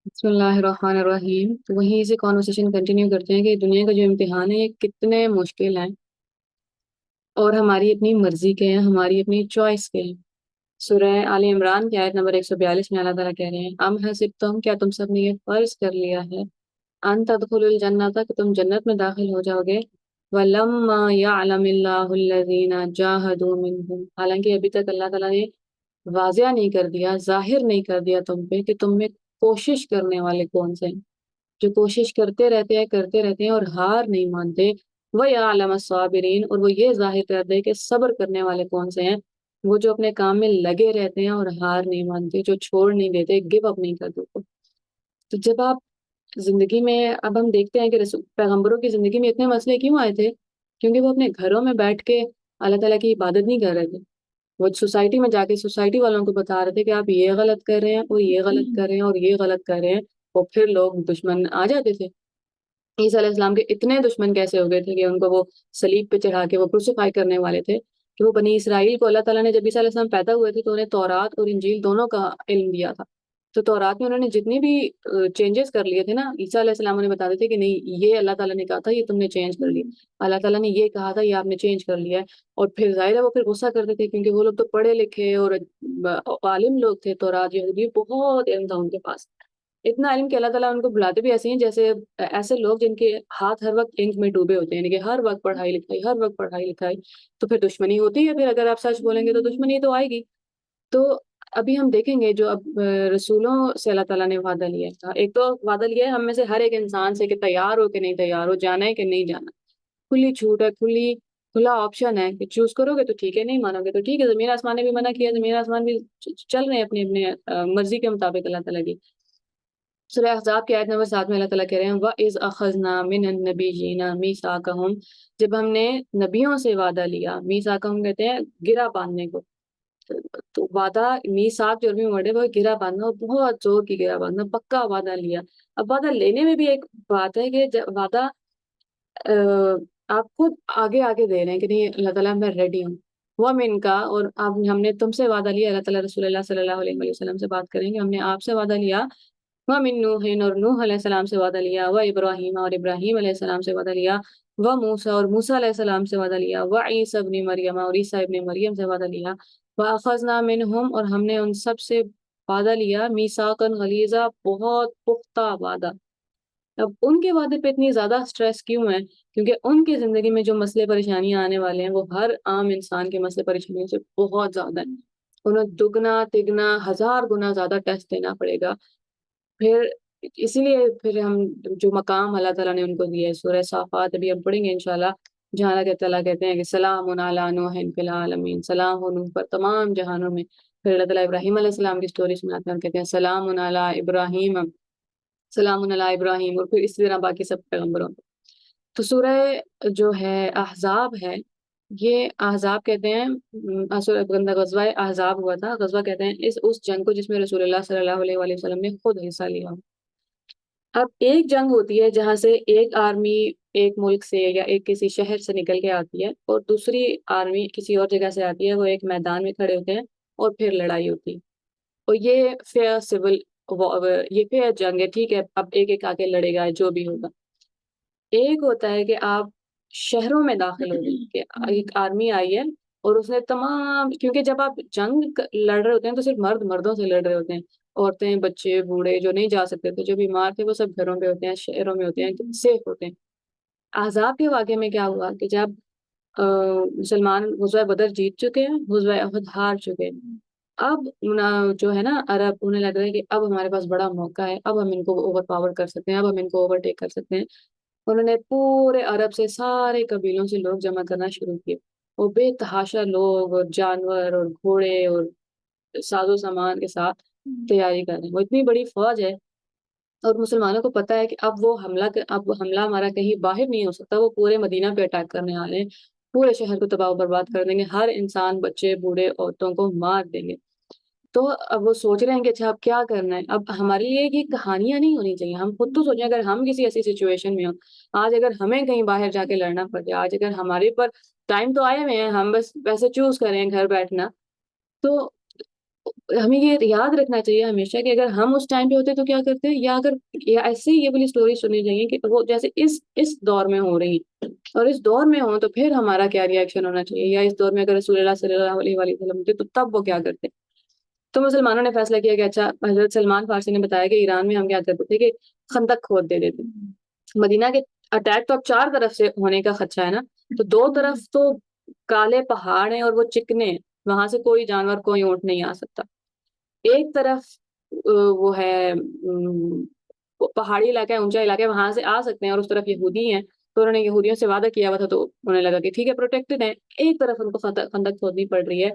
بسم اللہ الرحمن الرحیم، تو وہیں سے کانورسیشن کنٹینیو کرتے ہیں کہ دنیا کا جو امتحان ہے یہ کتنے مشکل ہیں اور ہماری اپنی مرضی کے ہیں، ہماری اپنی چوائس کے ہیں۔ سورہ آل عمران کی آیت نمبر 142 میں اللہ تعالیٰ کہہ رہے ہیں ام حسبتم، کیا تم سب نے یہ فرض کر لیا ہے ان تدخلوا الجنت، کہ تم جنت میں داخل ہو جاؤ گے، ولما یعلم اللہ الذین جاہدوا منکم، حالانکہ ابھی تک اللہ تعالیٰ نے واضح نہیں کر دیا، ظاہر نہیں کر دیا تم پہ کہ تم میں کوشش کرنے والے کون سے ہیں، جو کوشش کرتے رہتے ہیں اور ہار نہیں مانتے۔ وہ یعلم الصابرین، اور وہ یہ ظاہر کر دے کہ صبر کرنے والے کون سے ہیں، وہ جو اپنے کام میں لگے رہتے ہیں اور ہار نہیں مانتے، جو چھوڑ نہیں دیتے، گیو اپ نہیں کر دیتے۔ تو جب آپ زندگی میں، اب ہم دیکھتے ہیں کہ پیغمبروں کی زندگی میں اتنے مسئلے کیوں آئے تھے؟ کیونکہ وہ اپنے گھروں میں بیٹھ کے اللہ تعالیٰ کی عبادت نہیں کر رہے تھے، وہ سوسائٹی میں جا کے سوسائٹی والوں کو بتا رہے تھے کہ آپ یہ غلط کر رہے ہیں، وہ یہ غلط کر رہے ہیں اور یہ غلط کر رہے ہیں، اور پھر لوگ دشمن آ جاتے تھے۔ عیسیٰ علیہ السلام کے اتنے دشمن کیسے ہو گئے تھے کہ ان کو وہ صلیب پہ چڑھا کے وہ کروسیفائی کرنے والے تھے، کہ وہ بنی اسرائیل کو اللہ تعالیٰ نے، جب عیسیٰ علیہ السلام پیدا ہوئے تھے تو انہیں تورات اور انجیل دونوں کا علم دیا تھا۔ تو تورات میں انہوں نے جتنی بھی چینجز کر لیے تھے نا، عیسیٰ علیہ السلام انہیں بتا دیتے کہ نہیں، یہ اللہ تعالیٰ نے کہا تھا، یہ تم نے چینج کر لیا، اللہ تعالیٰ نے یہ کہا تھا، یہ آپ نے چینج کر لیا ہے۔ اور پھر ظاہر ہے وہ پھر غصہ کرتے تھے، کیونکہ وہ لوگ تو پڑھے لکھے اور عالم لوگ تھے، تورات یہودی بہت علم تھا ان کے پاس، اتنا علم کہ اللہ تعالیٰ ان کو بلاتے بھی ایسے ہیں جیسے ایسے لوگ جن کے ہاتھ ہر وقت انک میں ڈوبے ہوتے ہیں، یعنی کہ ہر وقت پڑھائی لکھائی، ہر وقت پڑھائی لکھائی۔ تو پھر دشمنی ہوتی ہے، پھر اگر آپ سچ بولیں گے تو دشمنی تو آئے گی۔ تو ابھی ہم دیکھیں گے جو اب رسولوں سے اللہ تعالیٰ نے وعدہ لیا تھا، ایک تو وعدہ لیا ہے ہم میں سے ہر ایک انسان سے کہ تیار ہو کہ نہیں تیار ہو، جانا ہے کہ نہیں جانا، کھلی چھوٹ ہے، کھلا آپشن ہے کہ چوز کرو گے تو ٹھیک ہے، نہیں مانو گے تو ٹھیک ہے۔ زمین آسمان نے بھی منع کیا، زمین آسمان بھی چل رہے ہیں اپنی اپنے مرضی کے مطابق اللہ تعالیٰ کی۔ سورہ احزاب کی آیت نمبر 7 میں اللہ تعالیٰ کہہ رہے ہیں وَإِذْ أَخَذْنَا مِنَ النَّبِيِّينَ مِيثَاقَهُمْ، جب ہم نے نبیوں سے وعدہ لیا، میثاقہم کہتے ہیں گرہ باندھنے کو، تو وعدہ میثاق جو عربی میں ورڈ ہے وہ گرہ باندھنا، اور بہت زور کی گرہ باندھنا، پکا وعدہ لیا۔ اب وعدہ لینے میں بھی ایک بات ہے کہ وعدہ آپ خود آگے آگے دے رہے ہیں کہ نہیں اللہ تعالیٰ میں ریڈی ہوں، وہ من کا، اور اب ہم نے تم سے وعدہ لیا، اللہ تعالیٰ رسول اللہ صلی اللہ علیہ وسلم سے بات کریں گے، ہم نے آپ سے وعدہ لیا، وَمِن نُوحٍ، اور نوح علیہ السلام سے وعدہ لیا، وَإِبْرَاهِيمَ، اور ابراہیم علیہ السلام سے وعدہ لیا، وَمُوسَى، اور موسیٰ علیہ السلام سے وعدہ لیا، وَعِيسَى ابْنِ مَرْيَمَ، اور عیسیٰ ابن مریم سے وعدہ لیا، وَأَخَذْنَا مِنْهُمْ، اور ہم نے ان سب سے وعدہ لیا، مِيثَاقًا غَلِيظًا، بہت پختہ وعدہ۔ اب ان کے وعدے پہ اتنی زیادہ سٹریس کیوں ہے؟ کیونکہ ان کی زندگی میں جو مسئلے پریشانیاں آنے والے ہیں وہ ہر عام انسان کے مسئلے پریشانیوں سے بہت زیادہ ہیں، انہیں دگنا تگنا ہزار گنا زیادہ ٹیسٹ دینا پڑے گا۔ پھر اسی لیے پھر ہم جو مقام اللہ تعالیٰ نے ان کو دیا ہے، سورہ صافات ابھی ہم پڑھیں گے انشاءاللہ، جہاں اللہ تعالیٰ کہتے ہیں کہ سلام علی نوح فی العالمین، سلام ہو نوح پر تمام جہانوں میں۔ پھر اللہ تعالیٰ ابراہیم علیہ السلام کی سٹوری سناتے ہیں اور کہتے ہیں سلام علی ابراہیم، سلام علی ابراہیم، اور پھر اسی طرح باقی سب پیغمبروں پہ۔ تو سورہ جو ہے احزاب ہے، یہ احزاب کہتے ہیں سورہ بندہ غزوہ احزاب ہوا تھا، غزوہ کہتے ہیں اس جنگ کو جس میں رسول اللہ صلی اللہ علیہ وآلہ وسلم نے خود حصہ لیا ہو۔ اب ایک جنگ ہوتی ہے جہاں سے ایک آرمی ایک ملک سے یا ایک کسی شہر سے نکل کے آتی ہے، اور دوسری آرمی کسی اور جگہ سے آتی ہے، وہ ایک میدان میں کھڑے ہوتے ہیں اور پھر لڑائی ہوتی ہے، اور یہ فیئر سول، یہ فیئر جنگ ہے، ٹھیک ہے، اب ایک ایک آ کے لڑے گا جو بھی ہوگا۔ ایک ہوتا ہے کہ آپ شہروں میں داخل ہو گئے، کہ ایک آرمی آئی ہے اور اس نے تمام، کیونکہ جب آپ جنگ لڑ رہے ہوتے ہیں تو صرف مرد مردوں سے لڑ رہے ہوتے ہیں، عورتیں بچے بوڑھے جو نہیں جا سکتے تھے، جو بیمار تھے، وہ سب گھروں پہ ہوتے ہیں، شہروں میں ہوتے ہیں، سیف ہوتے ہیں۔ احزاب کے واقعے میں کیا ہوا کہ جب مسلمان غزوہ بدر جیت چکے ہیں، غزوہ احد ہار چکے ہیں، اب جو ہے نا عرب، انہیں لگ رہا ہے کہ اب ہمارے پاس بڑا موقع ہے، اب ہم ان کو اوور پاور کر سکتے ہیں، اب ہم ان کو اوور ٹیک کر سکتے ہیں۔ انہوں نے پورے عرب سے سارے قبیلوں سے لوگ جمع کرنا شروع کیے، وہ بے تحاشا لوگ اور جانور اور گھوڑے اور ساز و سامان کے ساتھ تیاری کر رہے ہیں، وہ اتنی بڑی فوج ہے، اور مسلمانوں کو پتہ ہے کہ اب حملہ ہمارا کہیں باہر نہیں ہو سکتا، وہ پورے مدینہ پہ اٹیک کرنے والے ہیں، پورے شہر کو تباہ و برباد کر دیں گے، ہر انسان بچے بوڑھے عورتوں کو مار دیں گے۔ تو اب وہ سوچ رہے ہیں کہ اچھا اب کیا کرنا ہے؟ اب ہمارے لیے یہ کہانیاں نہیں ہونی چاہیے، ہم خود تو سوچیں اگر ہم کسی ایسی سچویشن میں ہوں، آج اگر ہمیں کہیں باہر جا کے لڑنا پڑ جائے، آج اگر ہمارے پر ٹائم تو آئے ہوئے ہیں، ہم بس ویسے چوز کریں گھر بیٹھنا، تو ہمیں یہ یاد رکھنا چاہیے ہمیشہ کہ اگر ہم اس ٹائم پہ ہوتے تو کیا کرتے، یا اگر ایسے ہی یہ والی اسٹوری سنی چاہیے کہ وہ جیسے اس دور میں ہو رہی اور اس دور میں ہوں تو پھر ہمارا کیا ریئیکشن ہونا چاہیے، یا اس دور میں اگر رسول اللہ صلی اللہ علیہ وسلم ہوتے تو تب وہ کیا کرتے۔ تو مسلمانوں نے فیصلہ کیا کہ اچھا، حضرت سلمان فارسی نے بتایا کہ ایران میں ہم کیا کرتے تھے کہ خندق کھود دے دیتے، مدینہ کے اٹیک تو اب چار طرف سے ہونے کا خدشہ ہے نا، تو دو طرف تو کالے پہاڑ ہیں اور وہ چکنے ہیں، وہاں سے کوئی جانور کوئی اونٹ نہیں آ سکتا۔ ایک طرف وہ ہے پہاڑی علاقہ ہے، اونچا علاقہ ہے، وہاں سے آ سکتے ہیں، اور اس طرف یہودی ہیں تو انہوں نے یہودیوں سے وعدہ کیا ہوا تھا تو انہیں لگا کہ ٹھیک ہے پروٹیکٹڈ ہیں۔ ایک طرف ان کو خندق کھودنی پڑ رہی ہے،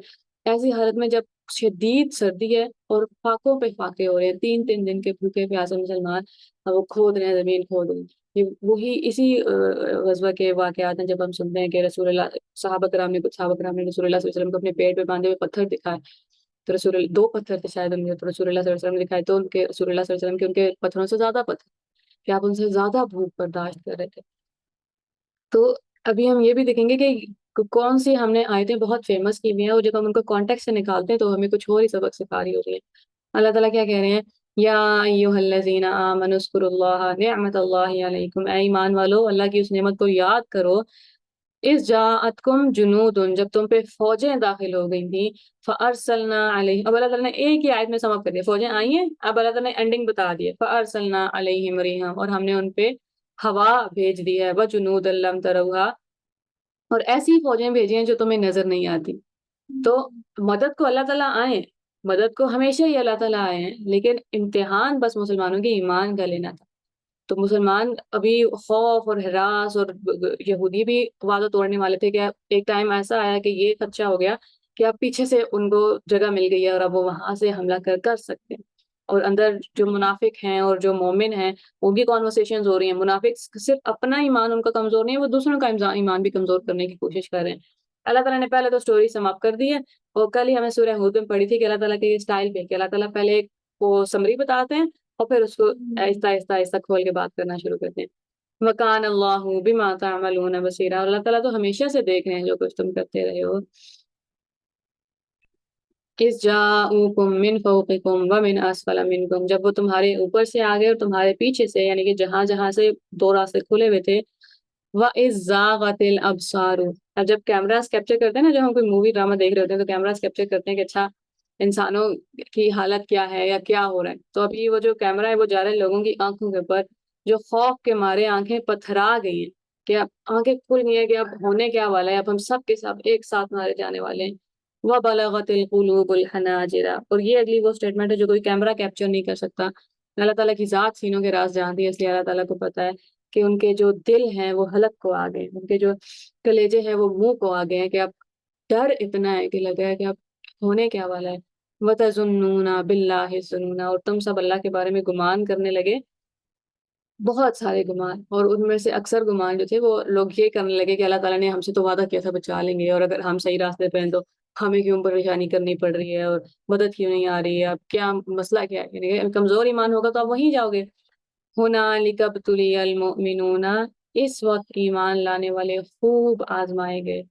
ایسی حالت میں جب شدید سردی ہے اور فاقوں پہ فاقے ہو رہے ہیں، تین تین دن کے بھوکے پیاسے مسلمان وہ کھود رہے ہیں، زمین کھود رہے ہیں۔ یہ وہی اسی غزوہ کے واقعات ہیں جب ہم سنتے ہیں کہ رسول اللہ صحابہ کرام نے رسول اللہ صلی اللہ علیہ وسلم کو اپنے پیٹ پہ باندھے ہوئے پتھر دکھائے، تو دو پتھر تھے شاید ان کے، تو رسول اللہ صلی اللہ علیہ وسلم نے دکھائے تو ان کے رسول اللہ صلی اللہ علیہ وسلم کے ان کے پتھروں سے زیادہ پتھر، کہ آپ ان سے زیادہ بھوک برداشت کر رہے تھے۔ تو ابھی ہم یہ بھی دیکھیں گے کہ کون سی ہم نے آیتیں بہت فیمس کی ہوئی ہیں، اور جب ہم ان کو کانٹیکٹ سے نکالتے ہیں تو ہمیں کچھ اور ہی سبق سکھا رہی ہوتی ہے۔ اللہ تعالیٰ کیا کہہ رہے ہیں، یا ایھا الذین آمنوا اذکروا اللہ نعمت اللہ علیکم، اے ایمان والو اللہ کی اس نعمت کو یاد کرو، اس جاءتکم جنود، جب تم پہ فوجیں داخل ہو گئی تھیں، فارسلنا علیہ، اب اللہ تعالیٰ نے ایک ہی آیت میں سم اپ کر دیا، فوجیں آئی ہیں، اب اللہ تعالیٰ نے اینڈنگ بتا دی ہے، فارسلنا علیہم ریحا، اور ہم نے ان پہ ہوا بھیج دی ہے، وجنود لم تروہا، اور ایسی فوجیں بھیجی ہیں جو تمہیں نظر نہیں آتی۔ تو مدد کو اللہ تعالیٰ آئے، مدد کو ہمیشہ ہی اللہ تعالیٰ آئے ہیں، لیکن امتحان بس مسلمانوں کے ایمان کا لینا تھا۔ تو مسلمان ابھی خوف اور ہراس، اور یہودی بھی وعدہ توڑنے والے تھے کہ ایک ٹائم ایسا آیا کہ یہ خدشہ ہو گیا کہ اب پیچھے سے ان کو جگہ مل گئی ہے اور اب وہ وہاں سے حملہ کر سکتے ہیں، اور اندر جو منافق ہیں اور جو مومن ہیں ان کی کانورسیشنز ہو رہی ہیں، منافق صرف اپنا ایمان ان کا کمزور نہیں ہے، وہ دوسروں کا ایمان بھی کمزور کرنے کی کوشش کر رہے ہیں۔ اللہ تعالیٰ نے پہلے تو سٹوری سماپت کر دی ہے، اور کل ہی ہمیں سورہ ہود میں پڑھی تھی کہ اللہ تعالیٰ کے یہ اسٹائل پہ کہ اللہ تعالیٰ پہلے ایک وہ سمری بتاتے ہیں اور پھر اس کو آہستہ آہستہ آہستہ کھول کے بات کرنا شروع کرتے ہیں۔ وَكَانَ اللَّهُ بِمَا تَعْمَلُونَ بَصِيرًا، اور اللہ تعالیٰ تو ہمیشہ سے دیکھ رہے ہیں جو کچھ تم کرتے رہے ہو۔ اِذْ جَاءُوكُم مِّن فَوْقِكُمْ وَمِنْ أَسْفَلَ مِنْكُمْ، جب وہ تمہارے اوپر سے آ گئے اور تمہارے پیچھے سے، یعنی کہ جہاں جہاں سے دو راستے کھلے ہوئے تھے۔ وَإِذْ زَاغَتِ الْأَبْصَارُ، اب جب کیمراز کیپچر کرتے ہیں نا، جب ہم کوئی مووی ڈرامہ دیکھ رہے ہوتے ہیں تو کیمراز کیپچر کرتے ہیں کہ اچھا انسانوں کی حالت کیا ہے یا کیا ہو رہا ہے، تو ابھی وہ جو کیمرہ ہے وہ جا رہا ہے لوگوں کی آنکھوں کے اوپر، جو خوف کے مارے آنکھیں پتھرا گئی ہیں کہ اب آنکھیں کھل گئی ہیں کہ اب ہونے کیا والا ہے، اب ہم سب کے سب ایک ساتھ مارے جانے والے ہیں۔ وَبَلَغَتِ الْقُلُوبُ الْحَنَاجِرَ، اور یہ اگلی وہ اسٹیٹمنٹ ہے جو کوئی کیمرہ کیپچر نہیں کر سکتا۔ اللہ تعالیٰ کی ذات سینوں کے راز جانتی ہے، اس لیے اللہ تعالیٰ کو پتہ ہے کہ ان کے جو دل ہیں وہ حلق کو آ گئے، ان کے جو کلیجے ہیں وہ منہ کو آ گئے ہیں، کہ اب ڈر اتنا ہے کہ لگا ہے کہ اب ہونے کیا والا ہے۔ وَتَظُنُّونَ بِاللَّهِ الظُّنُونَ، اور تم سب اللہ کے بارے میں گمان کرنے لگے، بہت سارے گمان، اور ان میں سے اکثر گمان جو تھے وہ لوگ یہ کرنے لگے کہ اللہ تعالیٰ نے ہم سے تو وعدہ کیا تھا بچا لیں گے، اور اگر ہم صحیح راستے پہ ہیں تو ہمیں کیوں پریشانی کرنی پڑ رہی ہے، اور مدد کیوں نہیں آ رہی ہے، اب کیا مسئلہ کیا ہے، یعنی کمزور ایمان ہوگا تو آپ وہیں جاؤ گے۔ ہنالک ابتلی المؤمنون، اس وقت ایمان لانے والے خوب آزمائے گئے،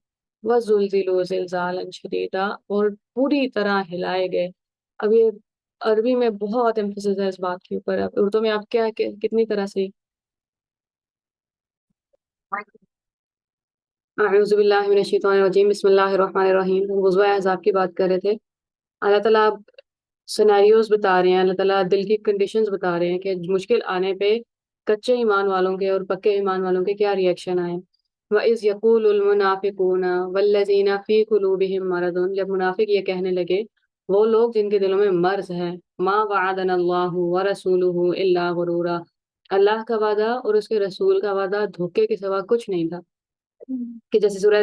وزلزلوا زلزالا شدیدا، اور پوری طرح ہلائے گئے۔ اب یہ عربی میں بہت emphasis ہے اس بات کے اوپر، اب اردو میں آپ کیا کتنی طرح سے، اعوذ باللہ من الشیطان الرجیم، بسم اللہ الرحمن الرحیم۔ ہم غزوہ احزاب کی بات کر رہے تھے۔ اللہ تعالیٰ اب سینیریوز بتا رہے ہیں، اللہ تعالیٰ دل کی کنڈیشنز بتا رہے ہیں کہ مشکل آنے پہ کچے ایمان والوں کے اور پکے ایمان والوں کے کیا ریئیکشن آئے۔ وَإِذْ يَقُولُ الْمُنَافِقُونَ وَالَّذِينَ فِي قُلُوبِهِم مَّرَضٌ، جب منافق یہ کہنے لگے، وہ لوگ جن کے دلوں میں مرض ہے، مَا وَعَدَنَا اللَّهُ وَرَسُولُهُ إِلَّا غُرُورًا، اللہ کا وعدہ اور اس کے رسول کا وعدہ دھوکے کے سوا کچھ نہیں تھا۔ کہ جیسے سورہ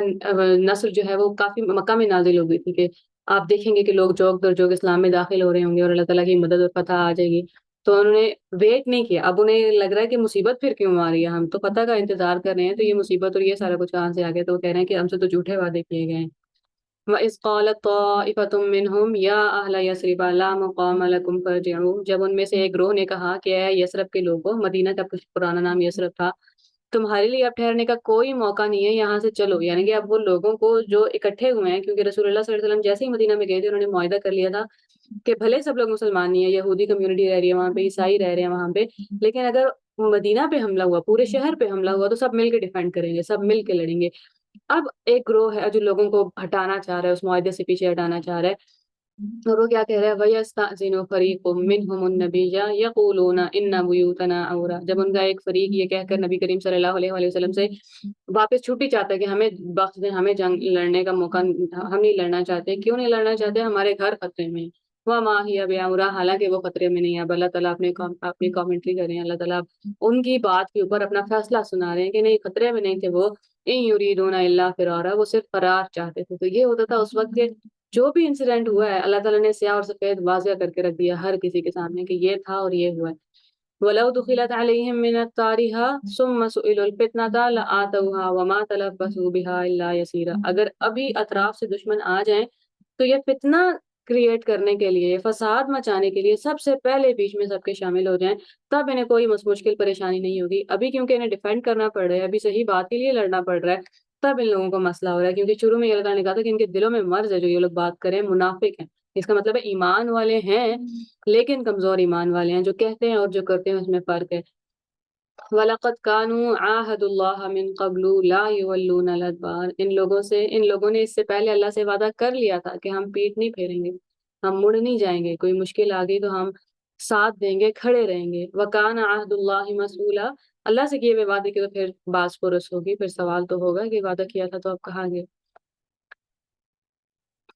نصر جو ہے وہ کافی مکہ میں نازل ہو گئی تھی، کہ آپ دیکھیں گے کہ لوگ جوک در جوک اسلام میں داخل ہو رہے ہوں گے اور اللہ تعالیٰ کی مدد اور فتح آ جائے گی، تو انہوں نے ویٹ نہیں کیا، اب انہیں لگ رہا ہے کہ مصیبت پھر کیوں آ رہی ہے، ہم تو فتح کا انتظار کر رہے ہیں، تو یہ مصیبت اور یہ سارا کچھ کہاں سے آ گیا، تو وہ کہہ رہے ہیں کہ ہم سے تو جھوٹے وعدے کیے گئے ہیں۔ وَإِذْ قَالَتْ طَائِفَةٌ مِّنْهُمْ يَا أَهْلَ يَثْرِبَ لَا مُقَامَ لَكُمْ فَارْجِعُوا، جب ان میں سے ایک گروہ نے کہا کہ اے یثرب کے لوگوں، مدینہ کا پرانا نام یثرب تھا، تمہارے لیے اب ٹھہرنے کا کوئی موقع نہیں ہے، یہاں سے چلو، یعنی کہ اب وہ لوگوں کو جو اکٹھے ہوئے ہیں، کیونکہ رسول اللہ صلی اللہ علیہ وسلم جیسے ہی مدینہ میں گئے تھے انہوں نے معاہدہ کر لیا تھا کہ بھلے سب لوگ مسلمان نہیں ہے، یہودی کمیونٹی رہ رہی ہے وہاں پہ، عیسائی رہ رہے ہیں وہاں پہ، لیکن اگر مدینہ پہ حملہ ہوا، پورے شہر پہ حملہ ہوا، تو سب مل کے ڈیفینڈ کریں گے، سب مل کے لڑیں گے۔ اب ایک گروہ ہے جو لوگوں کو ہٹانا چاہ رہا ہے، اس معاہدے سے پیچھے ہٹانا چاہ رہا ہے، اور وہ کیا کہہ رہا ہے، وَيَسْتَأْذِنُ فَرِيقٌ مِّنْهُمُ النَّبِيَّ يَقُولُونَ إِنَّ بُيُوتَنَا عَوْرَةٌ، جب ان کا ایک فریق یہ کہہ کر نبی کریم صلی اللہ علیہ وآلہ وسلم سے واپس چھٹی چاہتا ہے کہ ہمیں بخش دیں، ہمیں جنگ لڑنے کا موقع، ہم نہیں لڑنا چاہتے، کیوں نہیں لڑنا چاہتے، ہمارے گھر خطرے میں ہیں۔ وَمَا هِيَ بِعَوْرَةٍ، حالانکہ وہ خطرے میں نہیں ہے۔ اب اللہ تعالیٰ اپنی کامنٹری کر رہے ہیں، اللہ تعالیٰ ان کی بات کے اوپر اپنا فیصلہ سنا رہے ہیں کہ نہیں، خطرے میں نہیں تھے وہ، ان یریدون الا فرارا، وہ صرف فرار چاہتے تھے۔ تو یہ ہوتا تھا اس وقت کہ جو بھی انسیڈنٹ ہوا ہے، اللہ تعالیٰ نے سیاہ اور سفید واضح کر کے رکھ دیا ہر کسی کے سامنے کہ یہ تھا اور یہ ہوا ہے۔ وَلَوْ دُخِلَتْ عَلَيْهِم مِّنْ أَقْطَارِهَا ثُمَّ سُئِلُوا الْفِتْنَةَ لَآتَوْهَا وَمَا تَلَبَّثُوا بِهَا إِلَّا يَسِيرًا، اگر ابھی اطراف سے دشمن آ جائیں تو یہ فتنہ کریٹ کرنے کے لیے، فساد مچانے کے لیے سب سے پہلے بیچ میں سب کے شامل ہو جائیں، تب انہیں کوئی مشکل پریشانی نہیں ہوگی۔ ابھی کیونکہ انہیں ڈیفینڈ کرنا پڑ رہا ہے، ابھی صحیح بات کے لیے لڑنا پڑ رہا ہے، تب ان لوگوں کو مسئلہ ہو رہا ہے، کیونکہ شروع میں اللہ تعالیٰ نے کہا تھا کہ ان کے دلوں میں مرض ہے، جو یہ لوگ بات کریں منافق ہیں۔ اس کا مطلب ہے ایمان والے ہیں لیکن کمزور ایمان والے ہیں، جو کہتے ہیں اور جو کرتے ہیں اس میں فرق ہے۔ وَلَقَدْ كَانُوا عَاهَدُوا اللَّهَ مِن قَبْلُ لَا يُوَلُّونَ الْأَدْبَارَ، ان لوگوں نے اس سے پہلے اللہ سے وعدہ کر لیا تھا کہ ہم پیٹ نہیں پھیریں گے، ہم مڑ نہیں جائیں گے، کوئی مشکل آ گئی تو ہم ساتھ دیں گے، کھڑے رہیں گے۔ وَكَانَ عَهْدُ اللَّهِ مَسْئُولًا، اللہ سے کیے ہوئے وعدے کے تو پھر باز پرس ہوگی، پھر سوال تو ہوگا کہ وعدہ کیا تھا تو اب کہاں گئے۔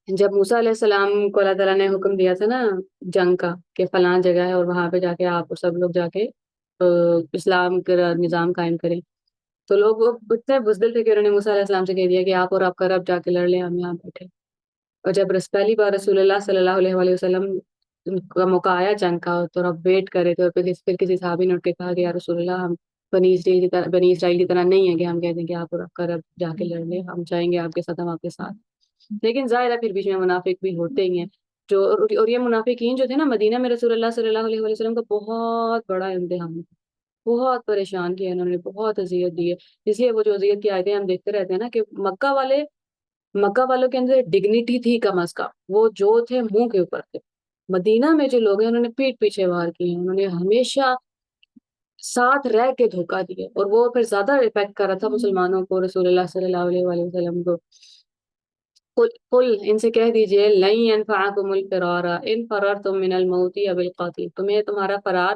جب موسیٰ علیہ السلام کو اللہ تعالیٰ نے حکم دیا تھا نا جنگ کا، کہ فلاں جگہ ہے اور وہاں پہ جا کے آپ سب لوگ جا کے اسلام کا نظام قائم کریں، تو لوگ وہ اتنے بزدل تھے کہ انہوں نے موسیٰ علیہ السلام سے کہہ دیا کہ آپ اور آپ کا رب جا کے لڑ لیں، ہم یہاں بیٹھے۔ اور جب پہلی بار رسول اللہ صلی اللہ علیہ وآلہ وسلم کا موقع آیا جنگ کا، تو اب ویٹ کر رہے تھے، اور پھر کسی صحابی نے اٹھ کے کہا کہ یا رسول اللہ، ہم بنی اسرائیل کی طرح نہیں ہے کہ ہم کہہ دیں کہ آپ اور آپ کا رب جا کے لڑ لیں، ہم جائیں گے آپ کے ساتھ، ہم آپ کے ساتھ۔ لیکن ظاہر ہے پھر بیچ میں منافق بھی ہوتے ہی ہیں، جو اور یہ منافقین جو تھے نا، مدینہ میں رسول اللہ صلی اللہ علیہ وآلہ وسلم کا بہت بڑا امتحان، بہت پریشان کیا انہوں نے، بہت اذیت دی ہے۔ اس لیے وہ جو اذیت کی آیتیں ہم دیکھتے رہتے ہیں نا، کہ مکہ والوں کے اندر ڈگنیٹی تھی کم از کم، وہ جو تھے منہ کے اوپر تھے۔ مدینہ میں جو لوگ ہیں انہوں نے پیٹ پیچھے وار کی ہیں، انہوں نے ہمیشہ ساتھ رہ کے دھوکہ دیا، اور وہ پھر زیادہ افیکٹ کر رہا تھا مسلمانوں کو، رسول اللہ صلی اللہ علیہ وآلہ وسلم کو۔ قل ان سے کہہ دیجئے، لن ينفعكم الفرار ان فررتم من الموت او بالقتل، تمہیں تمہارا فرار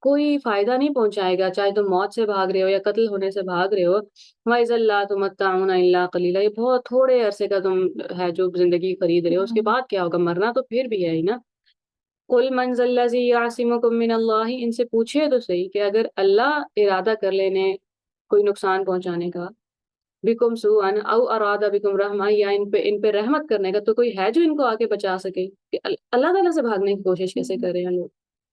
کوئی فائدہ نہیں پہنچائے گا، چاہے تم موت سے بھاگ رہے ہو یا قتل ہونے سے بھاگ رہے ہو۔ وَإِذًا لَّا تُمَتَّعُونَ إِلَّا قَلِيلًا، یہ بہت تھوڑے عرصے کا تم ہے جو زندگی خرید رہے ہو، اس کے بعد کیا ہوگا، مرنا تو پھر بھی ہے ہی نا۔ قُلْ مَنْ ذَا الَّذِي يَعْصِمُكُم مِّنَ اللَّهِ، ان سے پوچھے تو صحیح کہ اگر اللہ ارادہ کر لینے کوئی نقصان پہنچانے کا، بکم سوءا او اراد بکم رحمہ، یا ان پہ رحمت کرنے کا، تو کوئی ہے جو ان کو آگے بچا سکے؟ کہ اللہ تعالیٰ سے بھاگنے کی کوشش کیسے کر رہے ہیں لوگ۔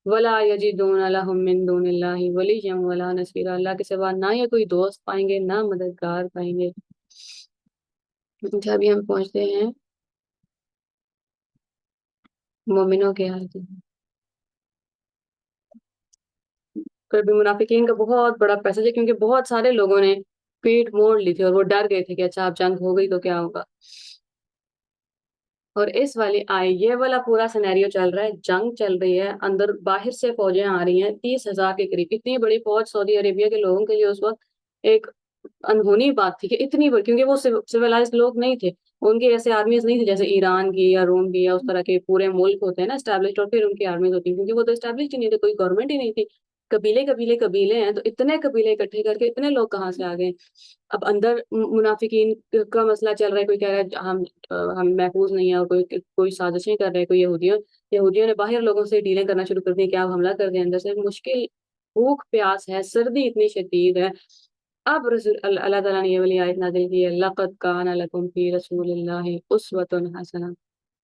ولا یجدون لهم من دون اللہ ولیا ولا نصیرا، اللہ کے سوا نہ یہ کوئی دوست پائیں گے نہ مددگار پائیں گے۔ اچھا، ابھی ہم پہنچتے ہیں مومنوں کے حال میں۔ پھر بھی منافقین کا بہت بڑا پیسہ ہے، کیونکہ بہت سارے لوگوں نے پیٹ موڑ لی تھی اور وہ ڈر گئے تھے کہ اچھا اب جنگ ہو گئی تو کیا ہوگا۔ اور اس والی یہ والا پورا سینیریو چل رہا ہے، جنگ چل رہی ہے، اندر باہر سے فوجیں آ رہی ہیں 30,000 کے قریب، اتنی بڑی فوج سعودی عربیہ کے لوگوں کے لیے اس وقت ایک انہونی بات تھی کہ اتنی بڑی، کیونکہ وہ سویلائزڈ لوگ نہیں تھے، ان کے ایسے آرمیز نہیں تھے جیسے ایران کی یا روم کی یا اس طرح کے پورے ملک ہوتے ہیں نا اسٹیبلشڈ، اور پھر ان کی آرمیز ہوتی ہیں، کیونکہ وہ تو اسٹیبلشڈ ہی نہیں تھے، کوئی گورنمنٹ ہی نہیں تھی، قبیلے قبیلے قبیلے ہیں، تو اتنے قبیلے اکٹھے کر کے اتنے لوگ کہاں سے آ گئے۔ اب اندر منافقین کا مسئلہ چل رہا ہے، کوئی کہہ رہا ہے ہم محفوظ نہیں ہیں، اور کوئی سازشیں کر رہے ہیں، کوئی یہودیوں نے باہر لوگوں سے ڈیلیں کرنا شروع کر دی کہ آپ حملہ کر دیں اندر سے، مشکل، بھوک پیاس ہے، سردی اتنی شدید ہے۔ اب اللہ تعالیٰ نے یہ والی آیت نازل کی ہے، لَقَدْ كَانَ لَكُمْ فِي رَسُولِ اللَّهِ أُسْوَةٌ حَسَنَةٌ،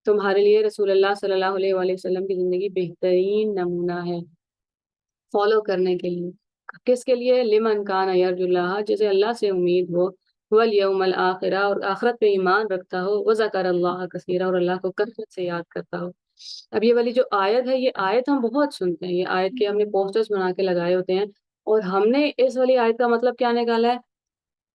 تمہارے لیے رسول اللہ صلی اللہ علیہ وآلہ وسلم کی زندگی بہترین نمونہ ہے فالو کرنے کے لیے۔ کس کے لیے؟ لمن کان یرجو اللہ، جسے اللہ سے امید ہو، والیوم الآخرہ، اور آخرت پہ ایمان رکھتا ہو، وذکر اللہ کثیرا، اور اللہ کو کثرت سے یاد کرتا ہو۔ اب یہ والی جو آیت ہے، یہ آیت ہم بہت سنتے ہیں، یہ آیت کے ہم نے پوسٹرز بنا کے لگائے ہوتے ہیں، اور ہم نے اس والی آیت کا مطلب کیا نکالا ہے؟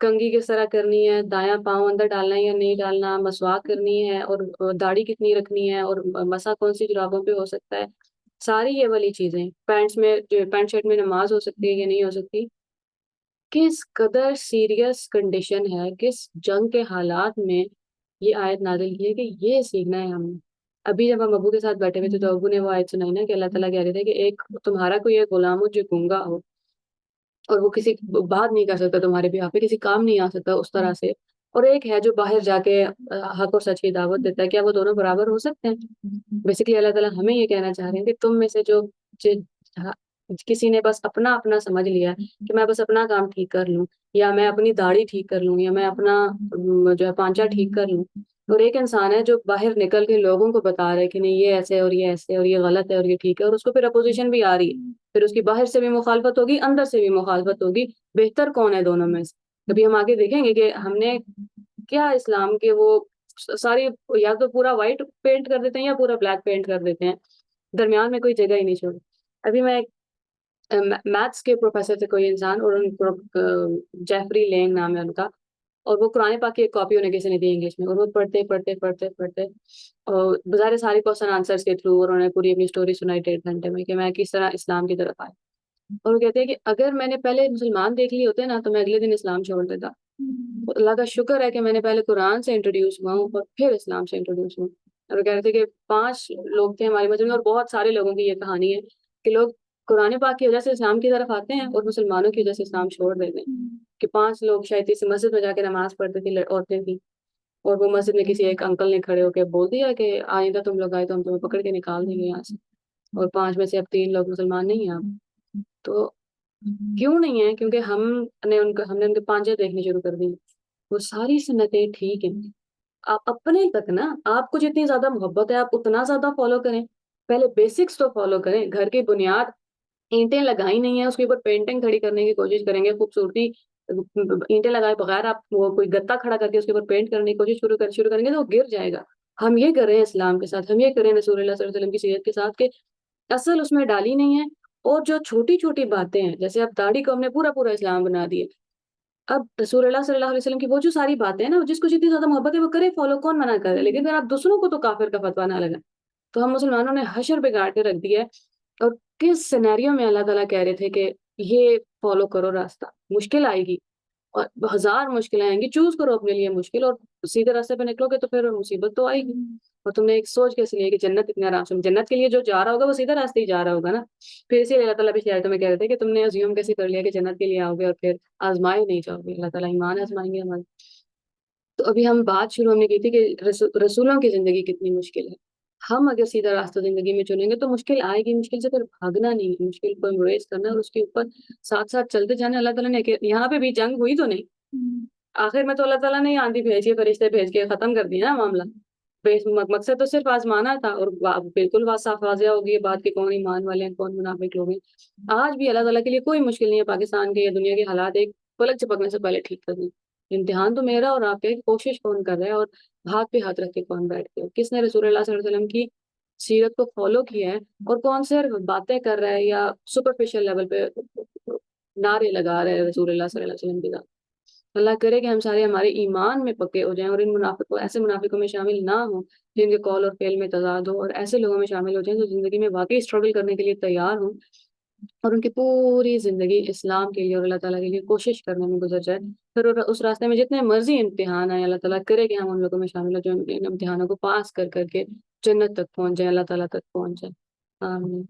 کنگھی کس طرح کرنی ہے، دایاں پاؤں اندر ڈالنا ہے یا نہیں ڈالنا، مسواک کرنی ہے اور داڑھی کتنی رکھنی ہے، اور مسا کون سی جرابوں پہ ہو سکتا ہے، ساری یہ والی چیزیں، پینٹس میں جو پینٹ شرٹ میں نماز ہو سکتی ہے یا نہیں ہو سکتی، کس قدر سیریس کنڈیشن ہے، کس جنگ کے حالات میں یہ آیت نازل کی ہے کہ یہ سیکھنا ہے ہم نے۔ ابھی جب ہم ابو کے ساتھ بیٹھے ہوئے تھے تو ابو نے وہ آیت سنائی نا کہ اللہ تعالیٰ کہہ رہے تھے کہ ایک تمہارا کوئی ایک غلام ہو جو گونگا ہو اور وہ کسی بات نہیں کر سکتا تمہارے بھی پہ، کسی کام نہیں آ سکتا اس طرح سے، اور ایک ہے جو باہر جا کے حق اور سچ کی دعوت دیتا ہے، کیا وہ دونوں برابر ہو سکتے ہیں؟ بیسیکلی اللہ تعالیٰ ہمیں یہ کہنا چاہ رہے ہیں کہ تم میں سے جو ہاں، کسی نے بس اپنا اپنا سمجھ لیا کہ میں بس اپنا کام ٹھیک کر لوں، یا میں اپنی داڑھی ٹھیک کر لوں، یا میں اپنا جو ہے پانچا ٹھیک کر لوں، اور ایک انسان ہے جو باہر نکل کے لوگوں کو بتا رہا ہے کہ نہیں یہ ایسے ہے اور یہ ایسے ہے اور یہ غلط ہے اور یہ ٹھیک ہے، اور اس کو پھر اپوزیشن بھی آ رہی ہے، پھر اس کی باہر سے بھی مخالفت ہوگی، اندر سے بھی مخالفت ہوگی، بہتر کون ہے دونوں میں سے؟ کبھی ہم آگے دیکھیں گے کہ ہم نے کیا اسلام کے وہ ساری، یا تو پورا وائٹ پینٹ کر دیتے ہیں یا پورا بلیک پینٹ کر دیتے ہیں، درمیان میں کوئی جگہ ہی نہیں چھوڑی۔ ابھی میں میتھس کے پروفیسر تھے کوئی انسان، اور جیفری لینگ نام ہے ان کا، اور وہ قرآن پاک کی ایک کاپی انہیں کسی نے دی انگلش میں، اور وہ پڑھتے پڑھتے پڑھتے پڑھتے اور بظاہر ساری کوشچن آنسرس کے تھرو، اور انہوں نے پوری اپنی اسٹوری سنائی 1.5 گھنٹے میں کہ میں کس طرح اسلام کی طرف آیا، اور وہ کہتے ہیں کہ اگر میں نے پہلے مسلمان دیکھ لیے ہوتے نا تو میں اگلے دن اسلام چھوڑ دیتا۔ اللہ کا شکر ہے کہ میں نے پہلے قرآن سے انٹروڈیوس ہوا ہوں اور پھر اسلام سے انٹروڈیوس ہوں۔ اور وہ کہہ رہے تھے کہ 5 لوگ تھے ہماری مسجد میں، اور بہت سارے لوگوں کی یہ کہانی ہے کہ لوگ قرآن پاک کی وجہ سے اسلام کی طرف آتے ہیں اور مسلمانوں کی وجہ سے اسلام چھوڑ دیتے ہیں، کہ 5 لوگ شاید اس مسجد میں جا کے نماز پڑھتے تھی، عورتیں تھیں، اور وہ مسجد میں کسی ایک انکل نے کھڑے ہو کے بول دیا کہ آئندہ تم لوگ آئے تو ہم تمہیں پکڑ کے نکال دیں گے یہاں سے، اور 5 میں سے اب 3 لوگ مسلمان نہیں ہیں اب تو۔ کیوں نہیں ہے؟ کیونکہ ہم نے ان کے پانچے دیکھنے شروع کر دی، وہ ساری سنتیں ٹھیک ہیں، آپ اپنے تک نا، آپ کو جتنی زیادہ محبت ہے آپ اتنا زیادہ فالو کریں، پہلے بیسکس تو فالو کریں، گھر کی بنیاد اینٹیں لگائی نہیں ہے اس کے اوپر پینٹنگ کھڑی کرنے کی کوشش کریں گے، خوبصورتی اینٹیں لگائے بغیر آپ وہ کوئی گتا کھڑا کر کے اس کے اوپر پینٹ کرنے کی کوشش شروع کریں گے تو وہ گر جائے گا۔ ہم یہ کر رہے ہیں اسلام کے ساتھ، ہم یہ کریں رسول اللہ صلی اللہ علیہ وسلم کی سیرت کے ساتھ کہ اصل اس میں ڈالی نہیں ہے، اور جو چھوٹی چھوٹی باتیں ہیں، جیسے اب داڑھی کو ہم نے پورا پورا اسلام بنا دیا، اب رسول اللہ صلی اللہ علیہ وسلم کی وہ جو ساری باتیں ہیں نا، جس کو جتنی زیادہ محبت ہے وہ کرے فالو، کون منع کر رہا ہے؟ لیکن اگر آپ دوسروں کو تو کافر کا فتویٰ نہ لگا، تو ہم مسلمانوں نے حشر بگاڑ کے رکھ دیا ہے۔ اور کس سینیریو میں اللہ تعالیٰ کہہ رہے تھے کہ یہ فالو کرو راستہ، مشکل آئے گی اور 1000 مشکلیں آئیں گی، چوز کرو اپنے لیے مشکل، اور سیدھے راستے پہ نکلو گے تو پھر مصیبت تو آئے گی۔ اور تم نے ایک سوچ کیسے لیا کہ جنت اتنے آرام سے، جنت کے لیے جو جا رہا ہوگا وہ سیدھا راستے ہی جا رہا ہوگا نا، پھر اسی لیے اللہ تعالیٰ بھی آیتوں میں کہہ رہے تھے کہ تم نے ازیوم کیسے کر لیا کہ جنت کے لیے آؤ گے اور پھر آزمائے نہیں جاؤ گے، اللہ تعالیٰ ایمان آزمائیں گے ہمارے۔ تو ابھی ہم بات شروع ہم نے کی تھی کہ رسولوں کی زندگی کتنی مشکل ہے، ہم اگر سیدھا راستہ زندگی میں چنیں گے تو مشکل آئے گی، مشکل سے پھر بھاگنا نہیں ہے، مشکل کو امبریس کرنا ہے اور اس کے اوپر ساتھ ساتھ چلتے جانا۔ اللہ تعالیٰ نے یہاں پہ بھی جنگ ہوئی تو نہیں، آخر میں تو اللہ تعالیٰ نے آندھی بھیجی، فرشتے بھیج کے ختم کر دیا نا معاملہ، مقصد تو صرف آزمانا تھا، اور بالکل بات صاف واضح ہوگی یہ بات کہ کون ایمان والے ہیں کون منافق لوگ ہیں۔ آج بھی اللہ تعالیٰ کے لیے کوئی مشکل نہیں ہے پاکستان کے یا دنیا کے حالات ایک پلک چپکنے سے پہلے ٹھیک کر دیں۔ امتحان تو میرا اور آپ کے، کوشش کون کر رہا ہے اور ہاتھ پہ ہاتھ رکھ کے کون بیٹھ کے، کس نے رسول اللہ صلی اللہ علیہ وسلم کی سیرت کو فالو کیا ہے، اور کون صرف باتیں کر رہا ہے یا سپرفیشل لیول پہ نعرے لگا رہے ہیں رسول اللہ صلی اللہ علیہ وسلم کے ساتھ۔ اللہ کرے کہ ہم سارے ہمارے ایمان میں پکے ہو جائیں اور ان منافقوں ایسے منافقوں میں شامل نہ ہوں جن کے قول اور فعل میں تضاد ہو، اور ایسے لوگوں میں شامل ہو جائیں جو زندگی میں واقعی اسٹرگل کرنے کے لیے تیار ہوں اور ان کی پوری زندگی اسلام کے لیے اور اللہ تعالیٰ کے لیے کوشش کرنے میں گزر جائے، پھر اس راستے میں جتنے مرضی امتحان آئے اللہ تعالیٰ کرے کہ ہم ان لوگوں میں شامل ہو جو ان امتحانوں کو پاس کر کر کے جنت تک پہنچ جائیں، اللہ تعالیٰ تک پہنچ جائیں۔ آمین۔